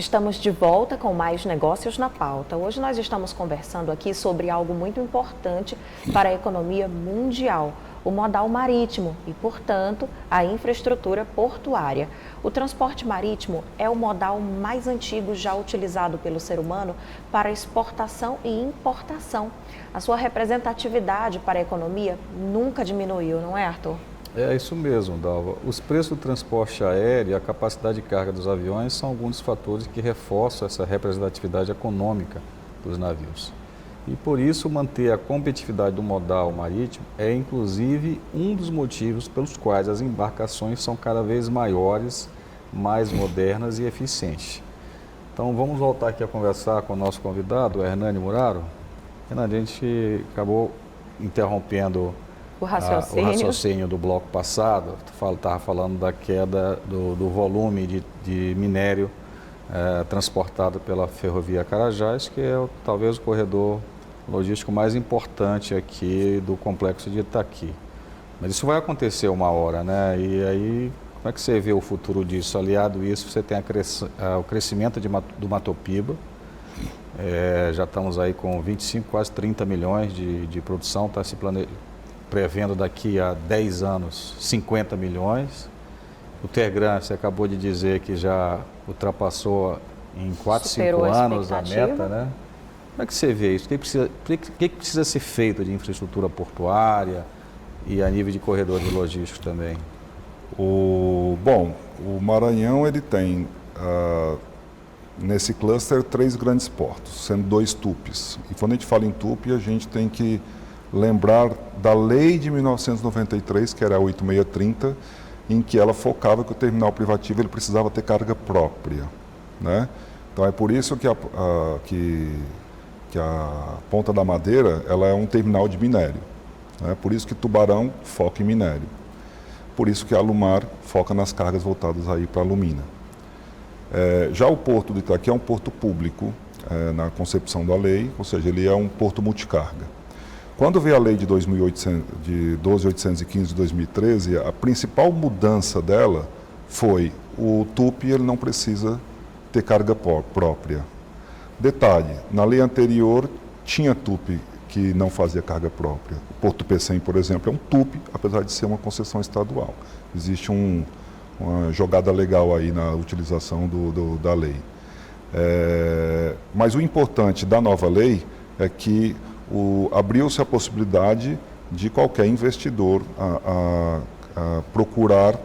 Estamos de volta com mais Negócios na Pauta. Hoje nós estamos conversando aqui sobre algo muito importante para a economia mundial, o modal marítimo e, portanto, a infraestrutura portuária. O transporte marítimo é o modal mais antigo já utilizado pelo ser humano para exportação e importação. A sua representatividade para a economia nunca diminuiu, não é, Arthur? É isso mesmo, Dalva. Os preços do transporte aéreo e a capacidade de carga dos aviões são alguns dos fatores que reforçam essa representatividade econômica dos navios. E por isso manter a competitividade do modal marítimo é inclusive um dos motivos pelos quais as embarcações são cada vez maiores, mais modernas e eficientes. Então vamos voltar aqui a conversar com o nosso convidado, Hernani Muraro. Hernani, a gente acabou interrompendo o raciocínio do bloco passado. Estava falando da queda do volume de minério transportado pela ferrovia Carajás, que é talvez o corredor logístico mais importante aqui do complexo de Itaqui. Mas isso vai acontecer uma hora, né? E aí, como é que você vê o futuro disso? Aliado a isso, você tem o crescimento do Mato Piba. Já estamos aí com 25, quase 30 milhões de produção, está se prevendo daqui a 10 anos 50 milhões. O Tergram, você acabou de dizer que já ultrapassou em 4, 5 anos a meta, né? Como é que você vê isso? O que precisa ser feito de infraestrutura portuária e a nível de corredores logísticos também? Bom, o Maranhão ele tem, nesse cluster, 3 grandes portos, sendo 2 tupes. E quando a gente fala em tupe, a gente tem que lembrar da lei de 1993, que era a 8630, em que ela focava que o terminal privativo ele precisava ter carga própria, né? Então é por isso que a Ponta da Madeira ela é um terminal de minério, né? Por isso que Tubarão foca em minério. Por isso que a Alumar foca nas cargas voltadas aí para a alumina. Já o Porto do Itaqui é um porto público na concepção da lei, ou seja, ele é um porto multicarga. Quando veio a lei de 12.815 de 2013, a principal mudança dela foi o tupi ele não precisa ter carga própria. Detalhe, na lei anterior tinha tupi que não fazia carga própria. O Porto Pecém, por exemplo, é um tupi, apesar de ser uma concessão estadual. Existe uma jogada legal aí na utilização da lei. Mas o importante da nova lei é que abriu-se a possibilidade de qualquer investidor a procurar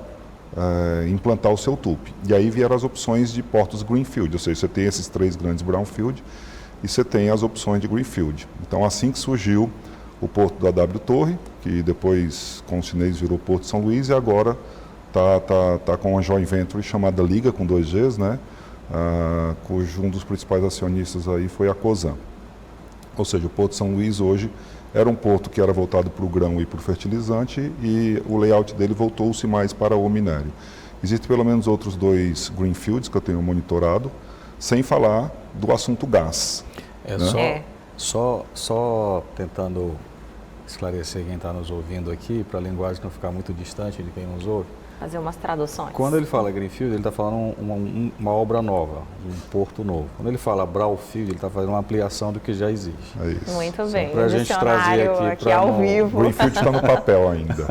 implantar o seu tupi. E aí vieram as opções de portos greenfield, ou seja, você tem esses 3 grandes brownfield e você tem as opções de greenfield. Então, assim que surgiu o porto da W Torre, que depois com os chineses virou Porto de São Luís, e agora tá com uma joint venture chamada Liga, com 2 Gs, né? Cujo um dos principais acionistas aí foi a Cosan. Ou seja, o Porto de São Luís hoje era um porto que era voltado para o grão e para o fertilizante e o layout dele voltou-se mais para o minério. Existem pelo menos outros 2 greenfields que eu tenho monitorado, sem falar do assunto gás. Só tentando esclarecer quem está nos ouvindo aqui, para a linguagem não ficar muito distante de quem nos ouve. Fazer umas traduções. Quando ele fala greenfield, ele está falando uma obra nova, um porto novo. Quando ele fala brownfield, ele está fazendo uma ampliação do que já existe. É isso. Muito bem. Para a gente trazer aqui ao vivo. O greenfield está no papel ainda,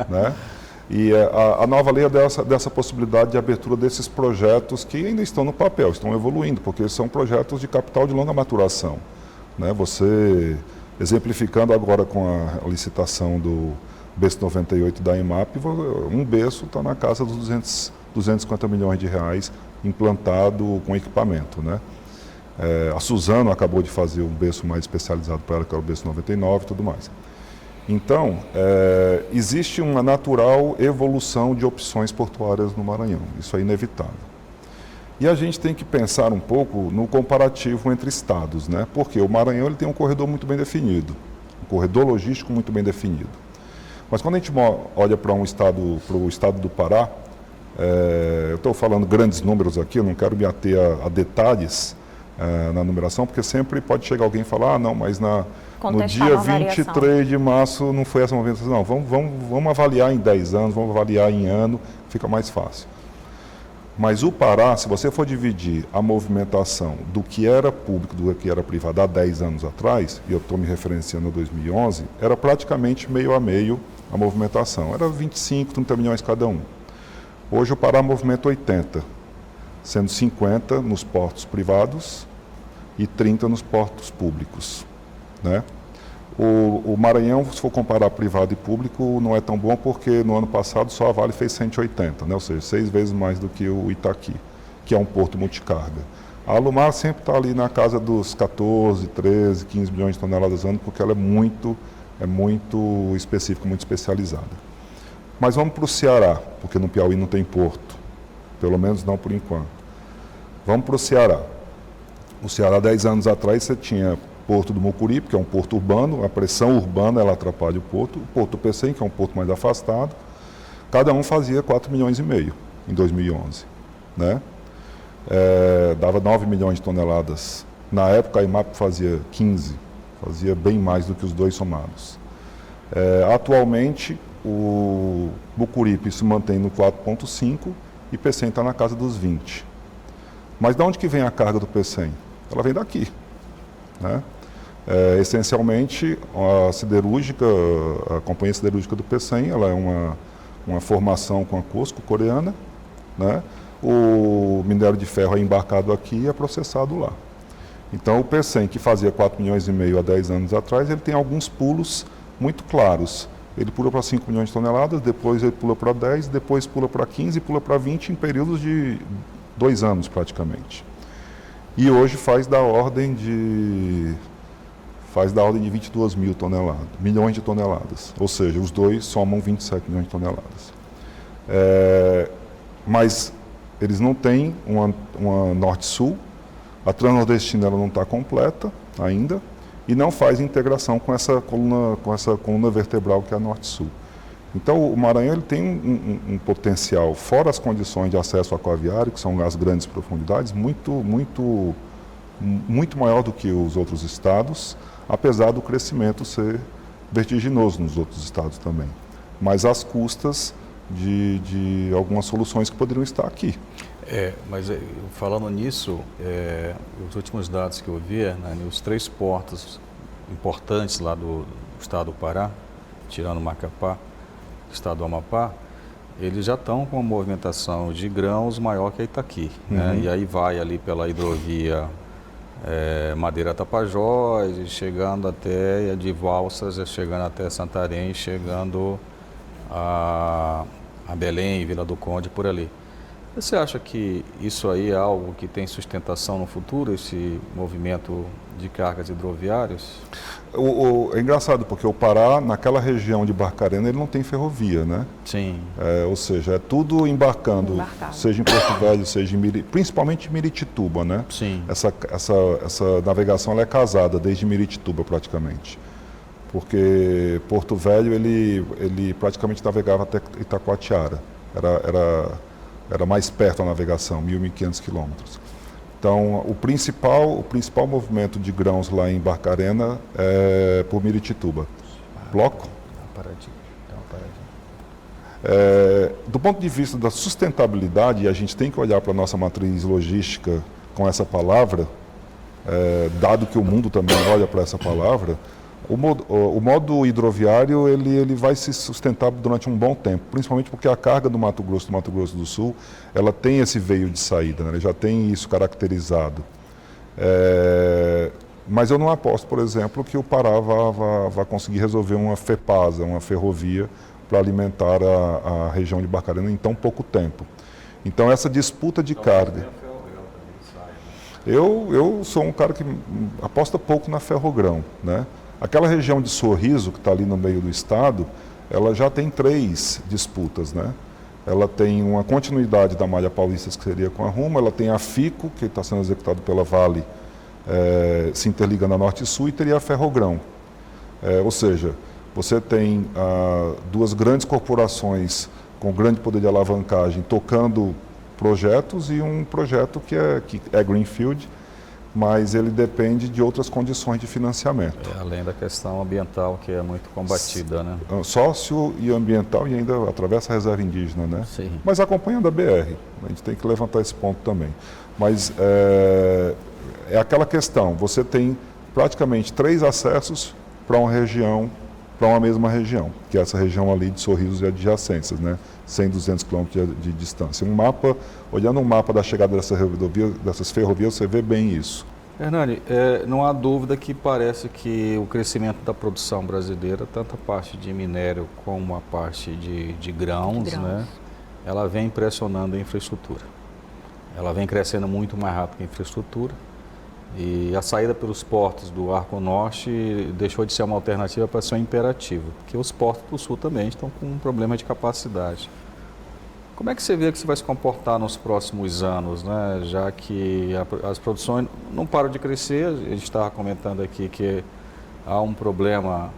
né? E a nova lei é dessa possibilidade de abertura desses projetos que ainda estão no papel, estão evoluindo, porque são projetos de capital de longa maturação, né? Você, exemplificando agora com a licitação do berço 98 da EMAP, um berço está na casa dos 250 milhões de reais implantado com equipamento, né? A Suzano acabou de fazer um berço mais especializado para ela, que é o berço 99 e tudo mais. Então, existe uma natural evolução de opções portuárias no Maranhão, isso é inevitável. E a gente tem que pensar um pouco no comparativo entre estados, né? Porque o Maranhão ele tem um corredor muito bem definido, um corredor logístico muito bem definido. Mas quando a gente olha para o estado do Pará, eu estou falando grandes números aqui, eu não quero me ater a detalhes na numeração, porque sempre pode chegar alguém e falar, não, mas no dia 23 de março não foi essa movimentação. Não, vamos avaliar em 10 anos, vamos avaliar em ano, fica mais fácil. Mas o Pará, se você for dividir a movimentação do que era público do que era privado há 10 anos atrás, e eu estou me referenciando a 2011, era praticamente meio a meio a movimentação. Era 25, 30 milhões cada um. Hoje o Pará movimenta 80, sendo 50 nos portos privados e 30 nos portos públicos, né? O Maranhão, se for comparar privado e público, não é tão bom porque no ano passado só a Vale fez 180, né? Ou seja, 6 vezes mais do que o Itaqui, que é um porto multicarga. A Alumar sempre está ali na casa dos 14, 13, 15 milhões de toneladas ano, porque ela é muito específica, muito especializada. Mas vamos para o Ceará, porque no Piauí não tem porto, pelo menos não por enquanto. Vamos para o Ceará. O Ceará, 10 anos atrás, você tinha Porto do Mucuripe, que é um porto urbano, a pressão urbana ela atrapalha o Porto do Pecém, que é um porto mais afastado, cada um fazia 4 milhões e meio em 2011, né? Dava 9 milhões de toneladas. Na época a IMAP fazia 15, fazia bem mais do que os dois somados. Atualmente o Mucuripe se mantém no 4,5 e Pecém está na casa dos 20. Mas de onde que vem a carga do Pecém? Ela vem daqui, né? Essencialmente, a siderúrgica, a companhia siderúrgica do Pecém, ela é uma formação com a COSCO coreana, né? O minério de ferro é embarcado aqui e é processado lá. Então, o Pecém, que fazia 4 milhões e meio há 10 anos atrás, ele tem alguns pulos muito claros. Ele pula para 5 milhões de toneladas, depois ele pula para 10, depois pula para 15 e pula para 20 em períodos de 2 anos praticamente. E hoje faz da ordem de 22 milhões de toneladas. Ou seja, os dois somam 27 milhões de toneladas. Mas eles não têm uma norte-sul, a transnordestina ela não está completa ainda, e não faz integração com essa coluna vertebral que é a norte-sul. Então, o Maranhão ele tem um potencial, fora as condições de acesso aquaviário, que são as grandes profundidades, muito maior do que os outros estados, apesar do crescimento ser vertiginoso nos outros estados também. Mas às custas de algumas soluções que poderiam estar aqui. Mas falando nisso, os últimos dados que eu vi, né, os 3 portos importantes lá do estado do Pará, tirando Macapá, estado do Amapá, eles já estão com uma movimentação de grãos maior que a Itaqui, né? E aí vai ali pela hidrovia Madeira-Tapajós, chegando até de Valsas, chegando até Santarém, chegando a Belém, Vila do Conde, por ali. Você acha que isso aí é algo que tem sustentação no futuro, esse movimento de cargas hidroviárias? É engraçado, porque o Pará, naquela região de Barcarena, ele não tem ferrovia, né? Sim. Ou seja, é tudo embarcado, seja em Porto Velho, seja principalmente em Miritituba, né? Sim. Essa navegação ela é casada desde Miritituba, praticamente. Porque Porto Velho, ele praticamente navegava até Itacoatiara. Era mais perto a navegação, 1.500 quilômetros. Então, o principal movimento de grãos lá em Barcarena é por Miritituba. Bloco? Do ponto de vista da sustentabilidade, a gente tem que olhar para a nossa matriz logística com essa palavra, dado que o mundo também olha para essa palavra. O modo hidroviário ele vai se sustentar durante um bom tempo, principalmente porque a carga do Mato Grosso do Sul, ela tem esse veio de saída, né? Ele já tem isso caracterizado. Mas eu não aposto, por exemplo, que o Pará vá conseguir resolver uma FEPASA, uma ferrovia, para alimentar a região de Barcarena em tão pouco tempo. Então essa disputa de carga... Eu sou um cara que aposta pouco na ferrogrão, né? Aquela região de Sorriso, que está ali no meio do estado, ela já tem 3 disputas, né? Ela tem uma continuidade da malha paulista, que seria com a Rumo, ela tem a FICO, que está sendo executado pela Vale, se interligando a Norte e Sul, e teria a Ferrogrão. Ou seja, você tem 2 grandes corporações com grande poder de alavancagem tocando projetos e um projeto que é Greenfield, mas ele depende de outras condições de financiamento. Além da questão ambiental, que é muito combatida, né? Sócio e ambiental e ainda atravessa a reserva indígena, né? Sim. Mas acompanhando a BR, a gente tem que levantar esse ponto também. Mas é aquela questão, você tem praticamente 3 acessos para uma região, para uma mesma região, que é essa região ali de Sorrisos e adjacências, né? 100, 200 quilômetros de distância. Olhando um mapa da chegada dessas ferrovias, você vê bem isso. Hernani, não há dúvida que parece que o crescimento da produção brasileira, tanto a parte de minério como a parte de grãos, né? Ela vem pressionando a infraestrutura. Ela vem crescendo muito mais rápido que a infraestrutura. E a saída pelos portos do Arco Norte deixou de ser uma alternativa para ser um imperativo, porque os portos do Sul também estão com um problema de capacidade. Como é que você vê que você vai se comportar nos próximos anos, né? Já que as produções não param de crescer, a gente estava comentando aqui que há um problema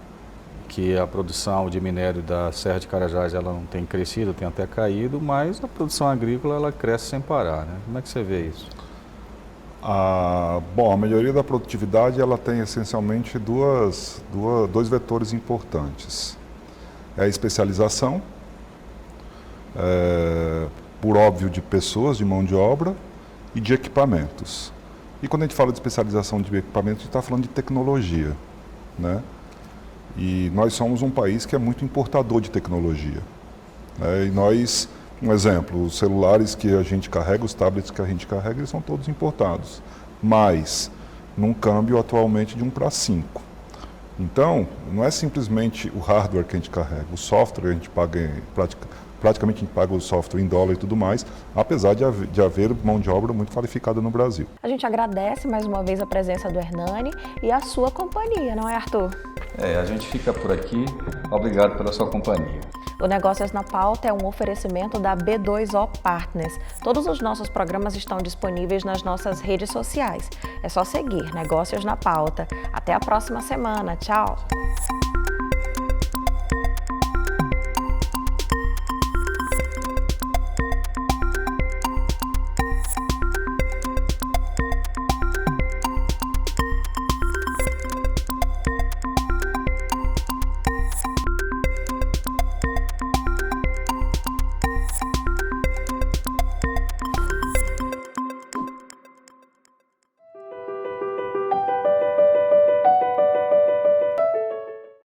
que a produção de minério da Serra de Carajás ela não tem crescido, tem até caído, mas a produção agrícola ela cresce sem parar, né? Como é que você vê isso? Bom, a melhoria da produtividade ela tem essencialmente dois vetores importantes. É a especialização, por óbvio, de pessoas, de mão de obra e de equipamentos. E quando a gente fala de especialização de equipamentos, a gente está falando de tecnologia, né? E nós somos um país que é muito importador de tecnologia, né? E nós... Um exemplo, os celulares que a gente carrega, os tablets que a gente carrega, eles são todos importados, mas num câmbio atualmente de 1 para 5. Então, não é simplesmente o hardware que a gente carrega, o software a gente paga, praticamente a gente paga o software em dólar e tudo mais, apesar de haver mão de obra muito qualificada no Brasil. A gente agradece mais uma vez a presença do Hernani e a sua companhia, não é, Arthur? A gente fica por aqui. Obrigado pela sua companhia. O Negócios na Pauta é um oferecimento da B2O Partners. Todos os nossos programas estão disponíveis nas nossas redes sociais. É só seguir Negócios na Pauta. Até a próxima semana. Tchau!